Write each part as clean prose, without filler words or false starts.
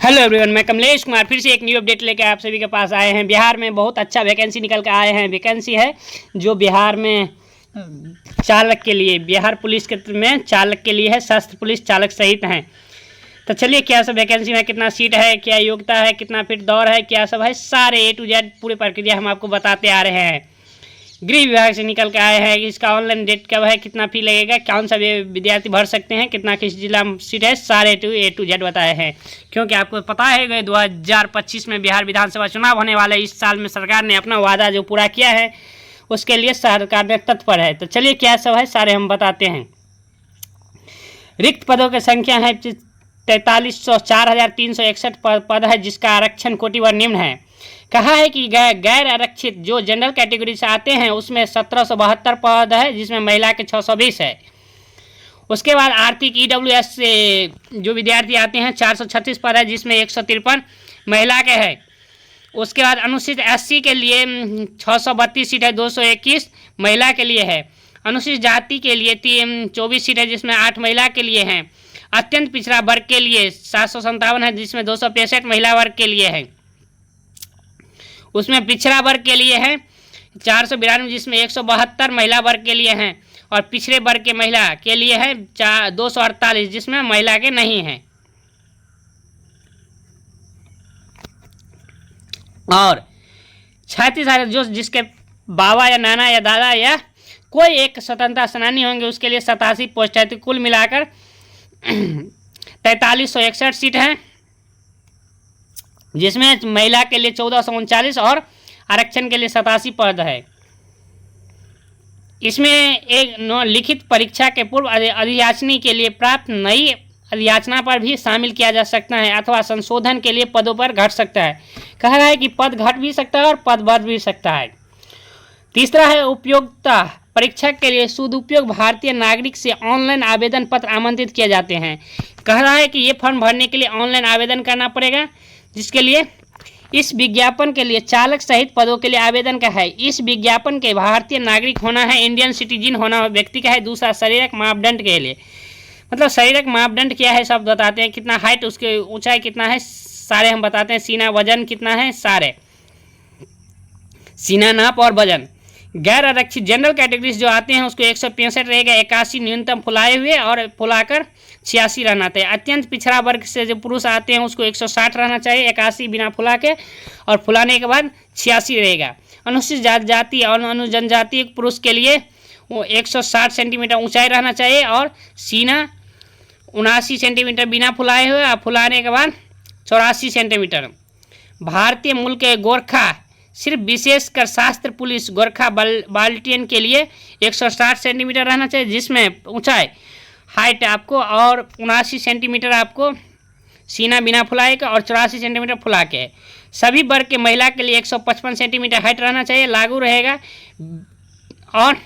Hello everyone, मैं कमलेश कुमार फिर से एक न्यू अपडेट लेकर आप सभी के पास आए हैं। बिहार में बहुत अच्छा वैकेंसी निकल कर आए हैं। वैकेंसी है जो बिहार में चालक के लिए, बिहार पुलिस के में चालक के लिए है, शस्त्र पुलिस चालक सहित हैं। तो चलिए, क्या सब वैकेंसी में कितना सीट है, क्या योग्यता है, कितना फिट दौर है, क्या सब है, सारे A to Z पूरी प्रक्रिया हम आपको बताते आ रहे हैं। गृह विभाग से निकल के आए हैं। इसका ऑनलाइन डेट कब है, कितना फी लगेगा, कौन सा विद्यार्थी भर सकते हैं, कितना किस जिला में सीट है, सारे A to Z बताए हैं। क्योंकि आपको पता है 2025 में बिहार विधानसभा चुनाव होने वाले। इस साल में सरकार ने अपना वादा जो पूरा किया है उसके लिए सरकार ने तत्पर है। तो चलिए, क्या सब है सारे हम बताते हैं। रिक्त पदों की संख्या है 43,0361 पद है, जिसका आरक्षण कोटिवर निम्न है। कहा है कि गैर आरक्षित जो जनरल कैटेगरी से आते हैं उसमें 1772 पद है, जिसमें महिला के 620 है। उसके बाद आर्थिक EWS से जो विद्यार्थी आते हैं 436 पद है, जिसमें 153 महिला के है। उसके बाद अनुसूचित SC के लिए 632 सीट है, 221 महिला के लिए है। अनुसूचित जाति के लिए 24 सीट है, जिसमें 8 महिला के लिए हैं। अत्यंत पिछड़ा वर्ग के लिए 757 है, जिसमें 265 महिला वर्ग के लिए है। उसमें पिछड़ा वर्ग के लिए है 492, जिसमें 172 महिला वर्ग के लिए हैं। और पिछड़े वर्ग के महिला के लिए है 248, जिसमें महिला के नहीं हैं। और 36 जो जिसके बाबा या नाना या दादा या कोई एक स्वतंत्रता सेनानी होंगे उसके लिए 87 पोस्ट है। तो कुल मिलाकर 4361 सीट है, जिसमें महिला के लिए 1439 और आरक्षण के लिए 87 पद है। इसमें एक लिखित परीक्षा के पूर्व अधियाचनी के लिए प्राप्त नई अधियाचना पर भी शामिल किया जा सकता है, अथवा संशोधन के लिए पदों पर घट सकता है। कह रहा है कि पद घट भी सकता है और पद बढ़ भी सकता है। तीसरा है उपयोगिता परीक्षा के लिए सदुपयोग भारतीय नागरिक से ऑनलाइन आवेदन पत्र आमंत्रित किए जाते हैं। कह रहा है कि ये फॉर्म भरने के लिए ऑनलाइन आवेदन करना पड़ेगा, जिसके लिए इस विज्ञापन के लिए चालक सहित पदों के लिए आवेदन का है। इस विज्ञापन के भारतीय नागरिक होना है, इंडियन सिटीजन होना व्यक्ति का है। दूसरा शारीरिक मापदंड के लिए, मतलब शारीरिक मापदंड क्या है सब बताते हैं। कितना हाइट, उसके ऊंचाई कितना है, सारे हम बताते हैं। सीना वजन कितना है, सारे सीना नाप और वजन। गैर आरक्षित जनरल कैटेगरीज जो आते हैं उसको 165 रहेगा, 81 न्यूनतम फुलाए हुए और फुलाकर 86 रहना चाहिए। अत्यंत पिछड़ा वर्ग से जो पुरुष आते हैं उसको 160 रहना चाहिए, 81 बिना फुला के, और फुलाने के बाद 86 रहेगा। अनुसूचित जाति और अनुजनजाति पुरुष के लिए वो 160 सेंटीमीटर ऊंचाई रहना चाहिए, और सीना 79 सेंटीमीटर बिना फुलाए हुए और फुलाने के बाद 84 सेंटीमीटर। भारतीय मूल के गोरखा सिर्फ विशेषकर शास्त्र पुलिस गोरखा बाल्टियन के लिए 160 सेंटीमीटर रहना चाहिए, जिसमें ऊंचाई हाइट आपको और 79 सेंटीमीटर आपको सीना बिना फुलाए का और 84 सेंटीमीटर फुला के। सभी वर्ग के महिला के लिए 155 सेंटीमीटर हाइट रहना चाहिए, लागू रहेगा। और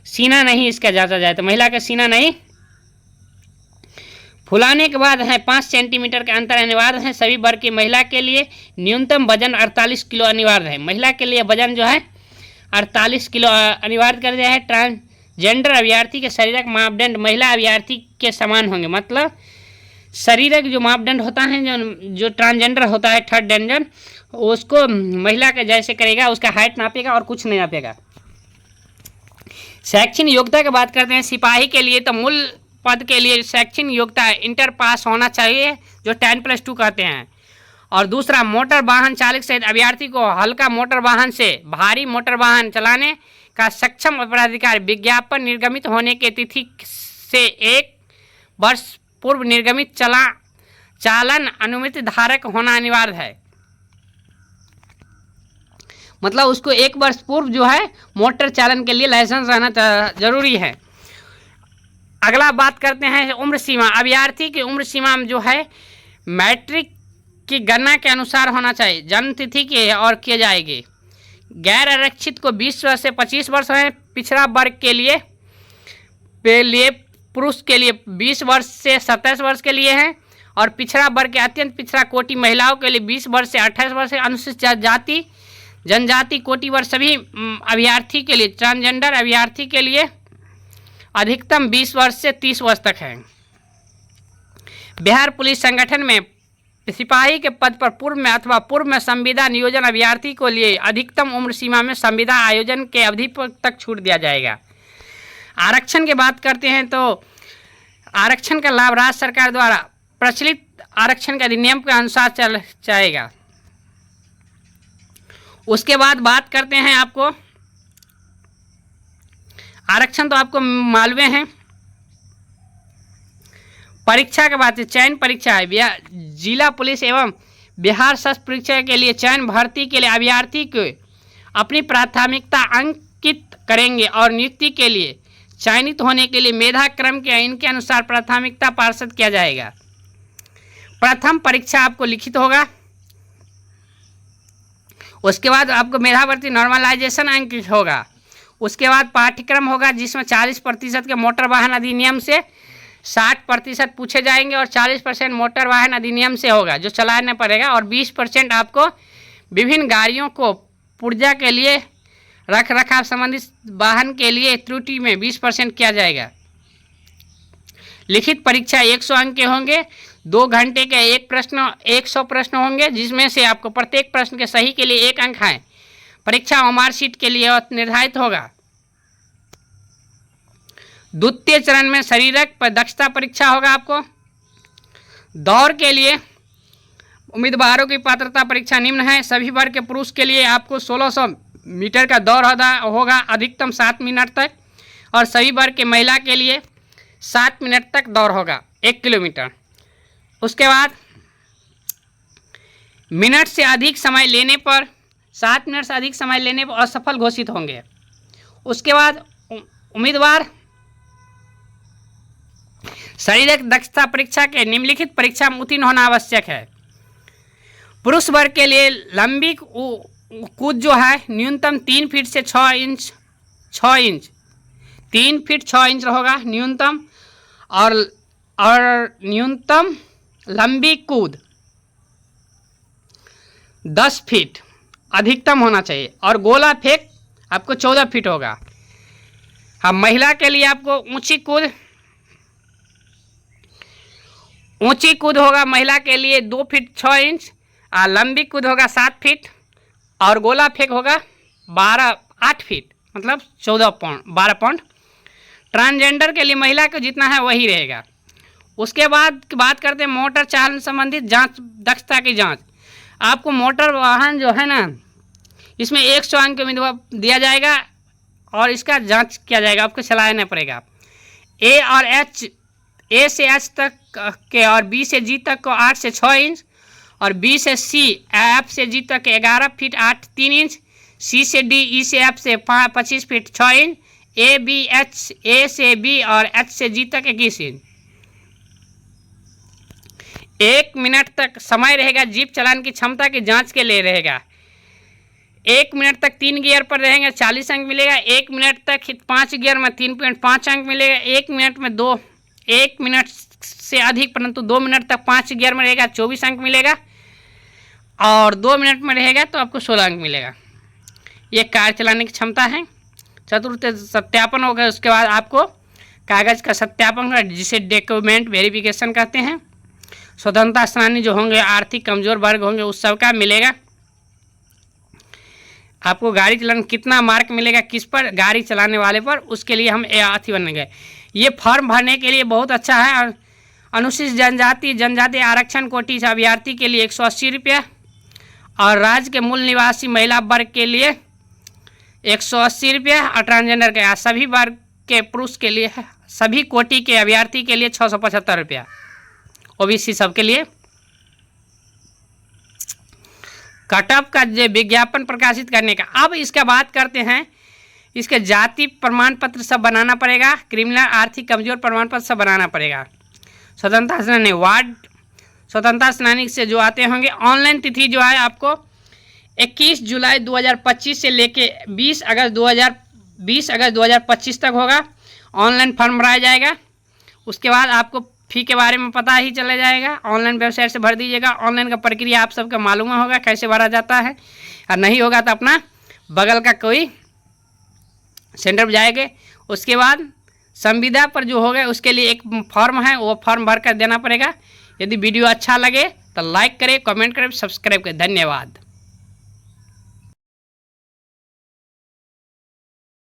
सीना नहीं इसका जांचा जाए तो महिला का सीना नहीं। फुलाने के बाद है 5 सेंटीमीटर का अंतर अनिवार्य है सभी वर्ग की। महिला के लिए न्यूनतम वजन 48 किलो अनिवार्य है। महिला के लिए वजन जो है 48 किलो अनिवार्य कर दिया है। ट्रांसजेंडर अभ्यर्थी के शारीरिक मापदंड महिला अभ्यर्थी के समान होंगे, मतलब शारीरिक जो मापदंड होता है, जो ट्रांसजेंडर होता है थर्ड जेंडर, उसको महिला के जैसे करेगा, उसका हाइट नापेगा और कुछ नहीं नापेगा। शैक्षणिक योग्यता की बात करते हैं सिपाही के लिए, तो मूल पद के लिए शैक्षणिक योग्यता इंटर पास होना चाहिए, जो 10+2 कहते हैं। और दूसरा, मोटर वाहन चालक सहित अभ्यर्थी को हल्का मोटर वाहन से भारी मोटर वाहन चलाने का सक्षम अपराधिकार विज्ञापन निर्गमित होने की तिथि से 1 वर्ष पूर्व निर्गमित चालन अनुमति धारक होना अनिवार्य है। मतलब उसको 1 वर्ष पूर्व जो है मोटर चालन के लिए लाइसेंस रहना जरूरी है। अगला बात करते हैं उम्र सीमा। अभ्यर्थी की उम्र सीमा जो है मैट्रिक की गणना के अनुसार होना चाहिए, जन्म तिथि के और किए जाएगी। गैर आरक्षित को 20 वर्ष से 25 वर्ष है। पिछड़ा वर्ग के लिए पुरुष के लिए 20 वर्ष से 27 वर्ष के लिए है, और पिछड़ा वर्ग के अत्यंत पिछड़ा कोटि महिलाओं के लिए 20 वर्ष से 28 वर्ष है। अनुसूचित जाति जनजाति कोटि वर्ग सभी अभ्यर्थी के लिए, ट्रांसजेंडर अभ्यर्थी के लिए अधिकतम 20 वर्ष से 30 वर्ष तक है। बिहार पुलिस संगठन में सिपाही के पद पर पूर्व में अथवा पूर्व में संविदा नियोजन अभ्यर्थी को लिए अधिकतम उम्र सीमा में संविदा आयोजन के अवधि तक छूट दिया जाएगा। आरक्षण की बात करते हैं तो आरक्षण का लाभ राज्य सरकार द्वारा प्रचलित आरक्षण के अधिनियम के अनुसार चल जाएगा। उसके बाद बात करते हैं आपको आरक्षण तो आपको मालूम है। परीक्षा के बाद चयन परीक्षा है। जिला पुलिस एवं बिहार शस्त्र परीक्षा के लिए चयन भर्ती के लिए अभ्यर्थी को अपनी प्राथमिकता अंकित करेंगे और नियुक्ति के लिए चयनित होने के लिए मेधा क्रम के इनके अनुसार प्राथमिकता पार्षद किया जाएगा। प्रथम परीक्षा आपको लिखित होगा, उसके बाद आपको मेधावर्ती नॉर्मलाइजेशन अंकित होगा, उसके बाद पाठ्यक्रम होगा जिसमें 40% के मोटर वाहन अधिनियम से 60% पूछे जाएंगे और 40% मोटर वाहन अधिनियम से होगा जो चलाना पड़ेगा और 20% आपको विभिन्न गाड़ियों को पुर्जा के लिए रख रखाव संबंधित वाहन के लिए त्रुटि में 20% किया जाएगा। लिखित परीक्षा 100 अंक के होंगे, 2 घंटे के 100 प्रश्न होंगे जिसमें से आपको प्रत्येक प्रश्न के सही के लिए 1 अंक है। परीक्षा मार्कशीट के लिए निर्धारित होगा। द्वितीय चरण में शारीरिक दक्षता परीक्षा होगा। आपको दौड़ के लिए उम्मीदवारों की पात्रता परीक्षा निम्न है। सभी वर्ग के पुरुष के लिए आपको 1600 मीटर का दौड़ होगा अधिकतम 7 मिनट तक और सभी वर्ग के महिला के लिए 7 मिनट तक दौड़ होगा 1 किलोमीटर। उसके बाद मिनट से अधिक समय लेने पर 7 मिनट से अधिक समय लेने पर असफल घोषित होंगे। उसके बाद उम्मीदवार शारीरिक दक्षता परीक्षा के निम्नलिखित परीक्षा में उत्तीर्ण होना आवश्यक है। पुरुष वर्ग के लिए लंबी कूद जो है न्यूनतम 3 फीट से 6 इंच 3 फीट 6 इंच होगा न्यूनतम और न्यूनतम लंबी कूद 10 फीट अधिकतम होना चाहिए और गोला फेंक आपको 14 फीट होगा। हाँ, महिला के लिए आपको ऊंची कूद होगा महिला के लिए 2 फीट 6 इंच और लंबी कूद होगा 7 फीट और गोला फेंक होगा 8 फीट मतलब 12 पॉइंट। ट्रांसजेंडर के लिए महिला को जितना है वही रहेगा। उसके बाद बात करते हैं मोटर चालन संबंधित जांच दक्षता की जांच। आपको मोटर वाहन जो है ना इसमें 100 अंक उम्मीदवार दिया जाएगा और इसका जांच किया जाएगा, आपको चलाना पड़ेगा। ए से एच तक के और बी से जी तक को 8 से 6 इंच और बी से सी एफ से जी तक 11 फीट 3 इंच, सी से डी ई से एफ से 25 feet 6 inch, A B H A से बी और एच से जी तक 21 इंच। 1 मिनट तक समय रहेगा जीप चलाने की क्षमता की जांच के लिए रहेगा। 1 मिनट तक 3 गियर पर रहेंगे 40 अंक मिलेगा। 1 मिनट तक 5 गियर में 3.5 अंक मिलेगा। 1 मिनट से अधिक परंतु 2 मिनट तक 5 गियर में रहेगा 24 अंक मिलेगा और 2 मिनट में रहेगा तो आपको 16 अंक मिलेगा। ये कार चलाने की क्षमता है। चतुर्थ सत्यापन होगा। उसके बाद आपको कागज़ का सत्यापन होगा जिसे डॉक्यूमेंट वेरिफिकेशन कहते हैं। स्वतंत्रता सेनानी जो होंगे आर्थिक कमजोर वर्ग होंगे उस सब का मिलेगा। आपको गाड़ी चलाने कितना मार्क मिलेगा किस पर, गाड़ी चलाने वाले पर, उसके लिए हम अथी बन गए। ये फॉर्म भरने के लिए बहुत अच्छा है। और अनुसूचित जनजाति आरक्षण कोटि से अभ्यर्थी के लिए 180 रुपया और राज्य के मूल निवासी महिला वर्ग के लिए 180 रुपया और ट्रांसजेंडर के सभी वर्ग के पुरुष के लिए सभी कोटि के अभ्यर्थी के लिए 675 रुपया, ओबीसी सब के लिए। कटअप का जो विज्ञापन प्रकाशित करने का, अब इसका बात करते हैं। इसके जाति प्रमाण पत्र सब बनाना पड़ेगा, क्रिमिनल आर्थिक कमजोर प्रमाण पत्र सब बनाना पड़ेगा। स्वतंत्रता सेनानी वार्ड स्वतंत्रता सेनानी से जो आते होंगे ऑनलाइन तिथि जो है आपको 21 जुलाई 2025 से लेके 20 अगस्त 2025 तक होगा। ऑनलाइन फॉर्म भराया जाएगा। उसके बाद आपको फी के बारे में पता ही चला जाएगा। ऑनलाइन वेबसाइट से भर दीजिएगा। ऑनलाइन का प्रक्रिया आप सबका मालूम होगा कैसे भरा जाता है, और नहीं होगा तो अपना बगल का कोई सेंटर पर जाएंगे। उसके बाद संविदा पर जो होगा उसके लिए एक फॉर्म है, वो फॉर्म भर कर देना पड़ेगा। यदि वीडियो अच्छा लगे तो लाइक करें, कमेंट करें, सब्सक्राइब करें। धन्यवाद।